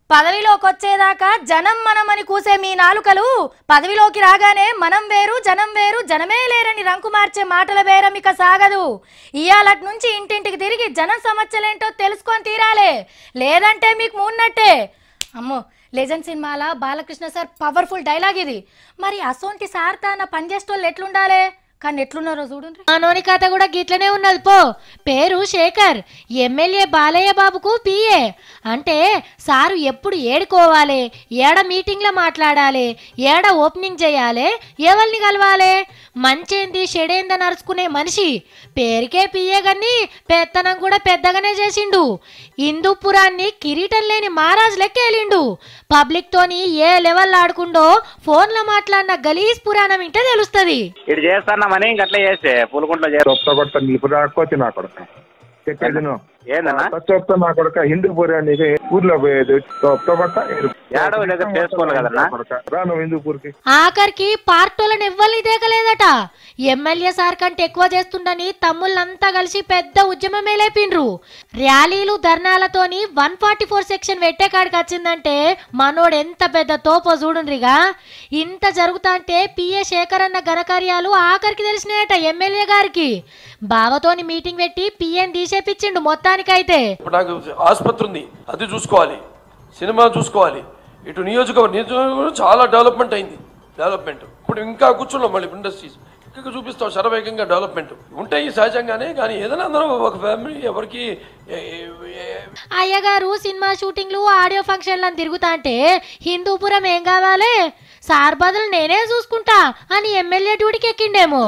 పదవిలోకి వచ్చేదాకా జనం మనమని కూసే మీ నాలుకలు పదవిలోకి రాగానే మనం వేరు జనమే లేరని రంకు మార్చే మాటల బేరమిక సాగదు. ఇయాలటి నుంచి ఇంటింటికి తిరిగి జనం సమస్యలేంటో తెలుసుకొని తీరాలే, లేదంటే మీకు మూన్నట్టే. అమ్మో, లెజెండ్ సినిమాల బాలకృష్ణ సార్ పవర్ఫుల్ డైలాగ్ ఇది. మరి అసోంటి సార్ తాన పనిచేసేటోళ్ళు ఎట్లుండాలి, కానీ ఎట్లున్నారో చూడండి. మనోని కథ కూడా గిట్లనే ఉన్నది పో. పేరు శేఖర్, ఎమ్మెల్యే బాలయ్య బాబుకు పిఏ. అంటే సారు ఎప్పుడు ఏడుకోవాలి, ఏడ మీటింగ్లో మాట్లాడాలి, ఏడ ఓపెనింగ్ చేయాలి, ఎవరిని కలవాలి, మంచేంది చెడేందని నరుచుకునే మనిషి. పేరుకే పిఏ కానీ పెత్తనం కూడా పెద్దగానే చేసిండు. హిందూపురాన్ని కిరీటం లేని మహారాజు లెక్క వెళ్ళిండు. పబ్లిక్ తోని ఏ లెవెల్ ఆడుకుండో ఫోన్లో మాట్లాడిన గలీజ్ పురాణం ఇంటే తెలుస్తుంది. మని ఇంకట్లా చేస్తే పూలకుంట్లో నిలుపురాకపోతే నా కొడుక చెప్పేది చెప్తా నా కొడుక హిందూపూర్ నీకు ఊర్లో పోయేది హిందూపూర్కి ఆఖరికి పార్టీలను ఎవ్వరిని దేకలేదట. ఎమ్మెల్యే సార్ కంటే ఎక్కువ చేస్తుండని తమ్ముళ్ళంతా కలిసి పెద్ద ఉద్యమమే లేపిండ్రు. ర్యాలీలు ధర్నాలతోని 144 సెక్షన్ పెట్టే కాడికి వచ్చిందంటే మనోడు ఎంత పెద్ద తోపో చూడుండ్రిగా. ఇంత జరుగుతా అంటే పిఏ శేఖర్ అన్న ఘనకార్యాలు ఆఖరికి తెలిసినాయట ఎమ్మెల్యే గారికి. బావతోని మీటింగ్ పెట్టి పిఏని తీసేపిచ్చిండు మొత్తానికైతే. నాకు ఆసుపత్రి ఉంది, అది చూసుకోవాలి, సినిమా చూసుకోవాలి, ఇటు నియోజకవర్గం చాలా డెవలప్మెంట్ అయింది. ఇప్పుడు ఇంకా కూర్చున్నాం, మళ్ళీ ఇండస్ట్రీస్ ఇంకా చూపిస్తాం శరవేగంగా డెవలప్మెంట్ ఉంటాయి సహజంగానే. కానీ ఏదైనా అందరూ ఒక ఫ్యామిలీ ఎవరికి. అయ్యగారు సినిమా షూటింగ్లు ఆడియో ఫంక్షన్లను తిరుగుతా అంటే హిందూపురం ఏం కావాలి, సార్ బదులు నేనే చూసుకుంటా అని ఎమ్మెల్యే డ్యూటీకి ఎక్కిండేమో.